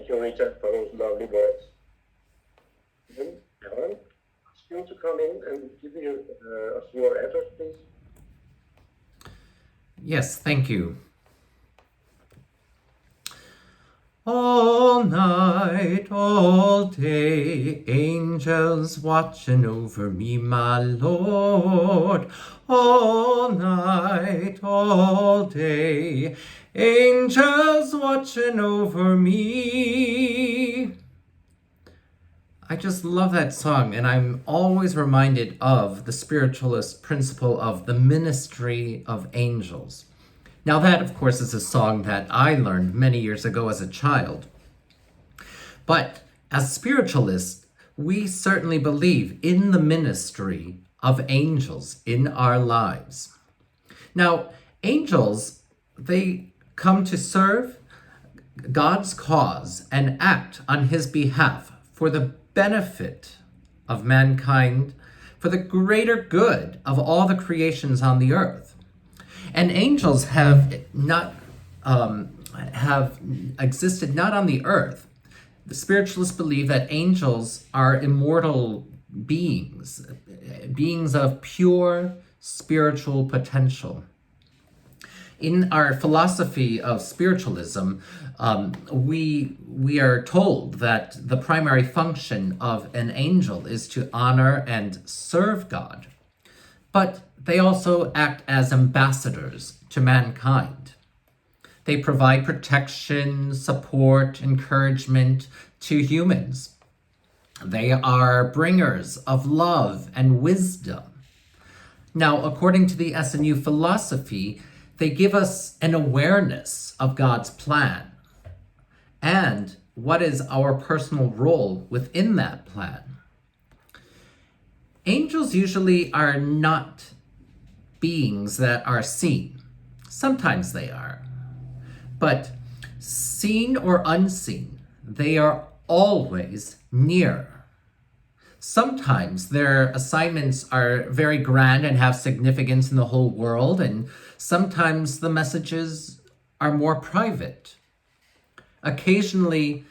Thank you, Richard, for those lovely words. Then, Helen, ask you to come in and give us your address, please. Yes, thank you. All night, all day, angels watching over me, my Lord. All night, all day, angels watching over me. I just love that song, and I'm always reminded of the spiritualist principle of the ministry of angels. Now that, of course, is a song that I learned many years ago as a child. But as spiritualists, we certainly believe in the ministry of angels in our lives. Now, angels, they come to serve God's cause and act on his behalf for the benefit of mankind, for the greater good of all the creations on the earth. And angels have existed not on the earth. The spiritualists believe that angels are immortal beings, beings of pure spiritual potential. In our philosophy of spiritualism, we are told that the primary function of an angel is to honor and serve God. But they also act as ambassadors to mankind. They provide protection, support, encouragement to humans. They are bringers of love and wisdom. Now, according to the SNUi philosophy, they give us an awareness of God's plan and what is our personal role within that plan. Angels usually are not beings that are seen. Sometimes they are. But seen or unseen, they are always near. Sometimes their assignments are very grand and have significance in the whole world, and sometimes the messages are more private. Occasionally,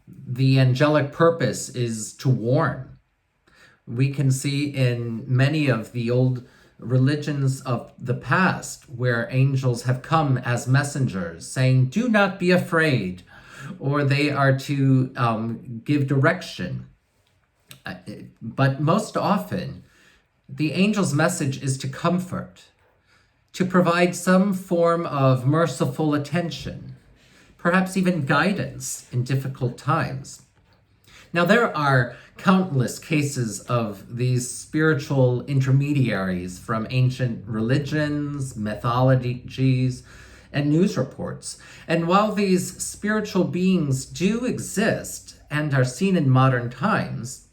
the angelic purpose is to warn. We can see in many of the old religions of the past where angels have come as messengers saying, "Do not be afraid," or they are to give direction. But most often, the angel's message is to comfort, to provide some form of merciful attention, perhaps even guidance in difficult times. Now, there are countless cases of these spiritual intermediaries from ancient religions, mythologies, and news reports. And while these spiritual beings do exist and are seen in modern times,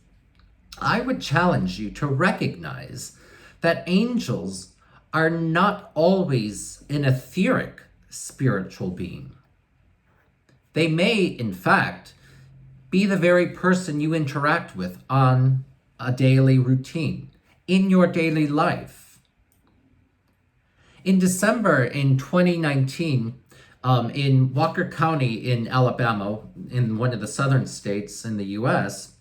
I would challenge you to recognize that angels are not always an etheric spiritual being. They may, in fact, be the very person you interact with on a daily routine, in your daily life. In December in 2019, in Walker County in Alabama, in one of the southern states in the US,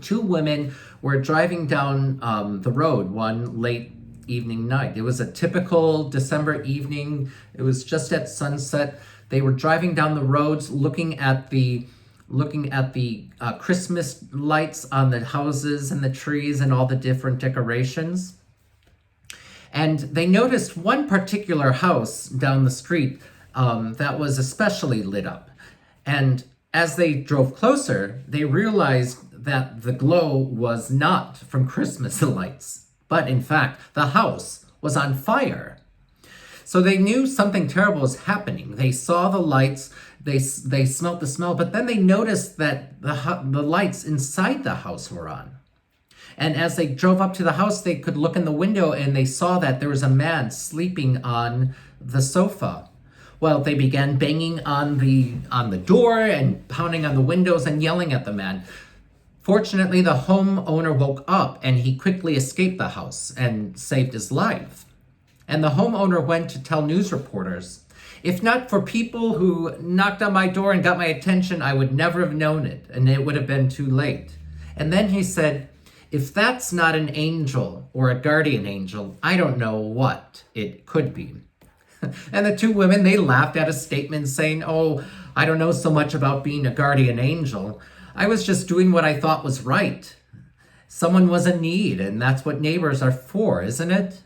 two women were driving down the road one late evening night. It was a typical December evening. It was just at sunset. They were driving down the roads looking at the Christmas lights on the houses and the trees and all the different decorations. And they noticed one particular house down the street that was especially lit up. And as they drove closer, they realized that the glow was not from Christmas lights, but in fact, the house was on fire. So they knew something terrible was happening. They saw the lights, they smelled the smell, but then they noticed that the lights inside the house were on. And as they drove up to the house, they could look in the window and they saw that there was a man sleeping on the sofa. Well, they began banging on the door and pounding on the windows and yelling at the man. Fortunately, the homeowner woke up and he quickly escaped the house and saved his life. And the homeowner went to tell news reporters. If not for people who knocked on my door and got my attention, I would never have known it, and it would have been too late. And then he said, if that's not an angel or a guardian angel, I don't know what it could be. And the two women, they laughed at his statement saying, oh, I don't know so much about being a guardian angel. I was just doing what I thought was right. Someone was in need, and that's what neighbors are for, isn't it?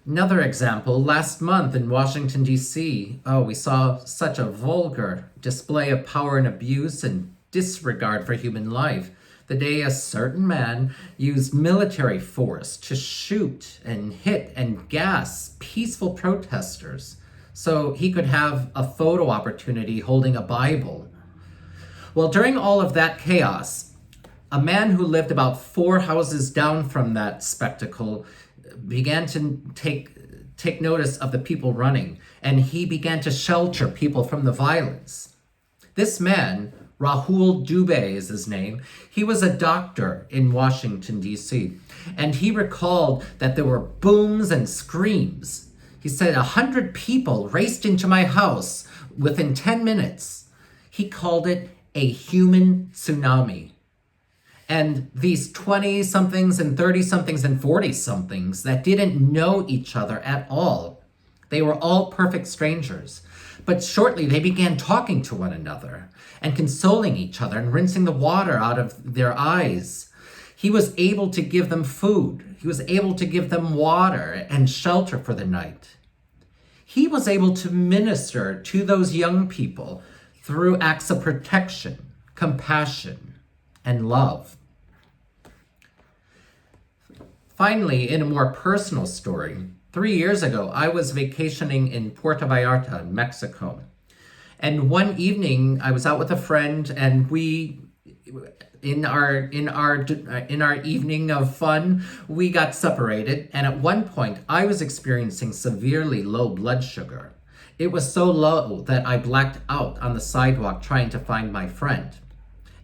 Another example, last month in Washington, D.C., we saw such a vulgar display of power and abuse and disregard for human life. The day a certain man used military force to shoot and hit and gas peaceful protesters so he could have a photo opportunity holding a Bible. Well, during all of that chaos, a man who lived about 4 houses down from that spectacle began to take notice of the people running, and he began to shelter people from the violence. This man, Rahul Dubey is his name, he was a doctor in Washington, D.C., and he recalled that there were booms and screams. He said 100 people raced into my house within 10 minutes. He called it a human tsunami. And these 20-somethings and 30-somethings and 40-somethings that didn't know each other at all, they were all perfect strangers. But shortly they began talking to one another and consoling each other and rinsing the water out of their eyes. He was able to give them food. He was able to give them water and shelter for the night. He was able to minister to those young people through acts of protection, compassion, and love. Finally, in a more personal story, 3 years ago, I was vacationing in Puerto Vallarta, Mexico. And one evening, I was out with a friend, and we, in our evening of fun, we got separated. And at one point, I was experiencing severely low blood sugar. It was so low that I blacked out on the sidewalk trying to find my friend.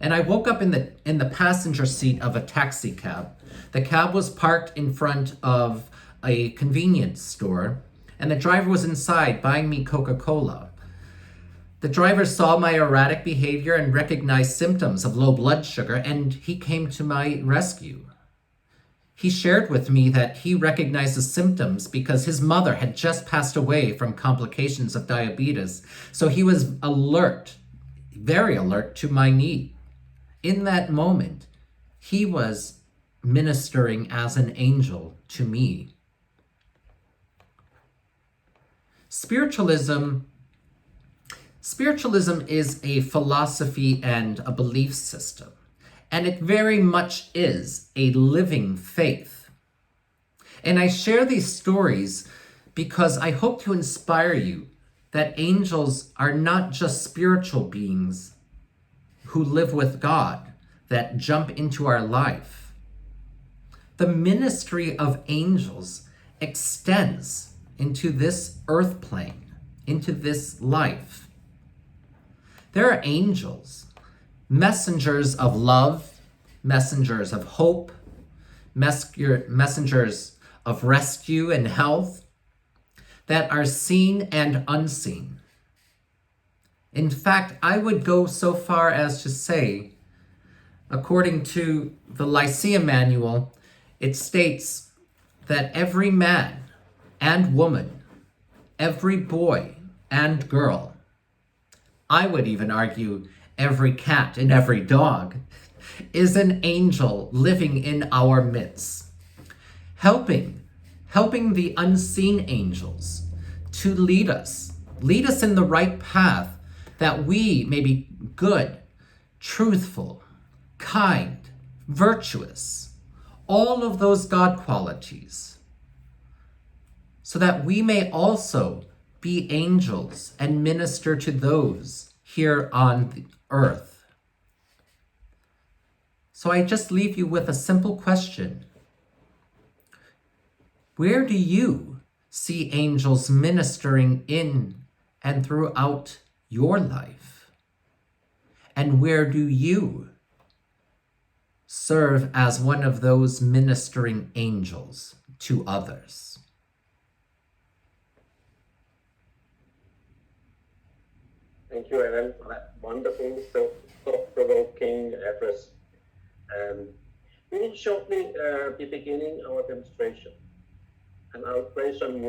And I woke up in the passenger seat of a taxi cab. The cab was parked in front of a convenience store, and the driver was inside buying me Coca-Cola. The driver saw my erratic behavior and recognized symptoms of low blood sugar, and he came to my rescue. He shared with me that he recognized the symptoms because his mother had just passed away from complications of diabetes, so he was alert, very alert to my need. In that moment, he was ministering as an angel to me. Spiritualism is a philosophy and a belief system, and it very much is a living faith. And I share these stories because I hope to inspire you that angels are not just spiritual beings who live with God, that jump into our life. The ministry of angels extends into this earth plane, into this life. There are angels, messengers of love, messengers of hope, messengers of rescue and health that are seen and unseen. In fact, I would go so far as to say, according to the Lyceum Manual, it states that every man and woman, every boy and girl, I would even argue every cat and every dog, is an angel living in our midst, helping the unseen angels to lead us in the right path, that we may be good, truthful, kind, virtuous, all of those God qualities, so that we may also be angels and minister to those here on the earth. So I just leave you with a simple question. Where do you see angels ministering in and throughout your life? And where do you serve as one of those ministering angels to others? Thank you, Ellen, for that wonderful, thought-provoking address. We will shortly be beginning our demonstration, and I'll play some